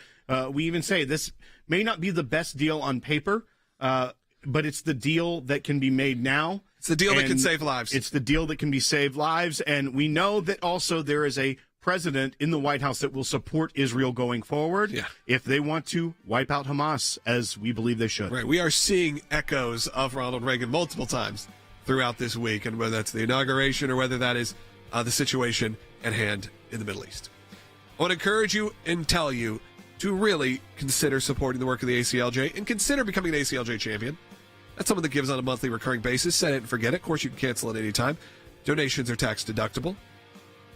we even say this may not be the best deal on paper, but it's the deal that can be made now. It's the deal that can save lives. It's the deal that can be saved lives. And we know that also there is a president in the White House that will support Israel going forward if they want to wipe out Hamas, as we believe they should. Right. We are seeing echoes of Ronald Reagan multiple times throughout this week, and whether that's the inauguration or whether that is the situation at hand in the Middle East. I want to encourage you and tell you to really consider supporting the work of the ACLJ and consider becoming an ACLJ champion. That's someone that gives on a monthly recurring basis. Set it and forget it. Of course, you can cancel at any time. Donations are tax deductible.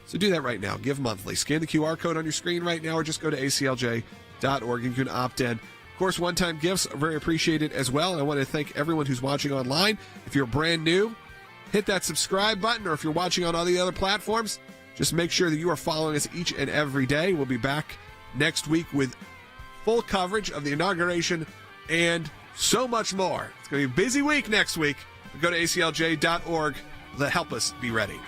So do that right now. Give monthly. Scan the QR code on your screen right now or just go to aclj.org and you can opt in. Of course, one-time gifts are very appreciated as well. And I want to thank everyone who's watching online. If you're brand new, hit that subscribe button, or if you're watching on all the other platforms, just make sure that you are following us each and every day. We'll be back next week with full coverage of the inauguration and so much more. It's going to be a busy week next week. Go to aclj.org to help us be ready.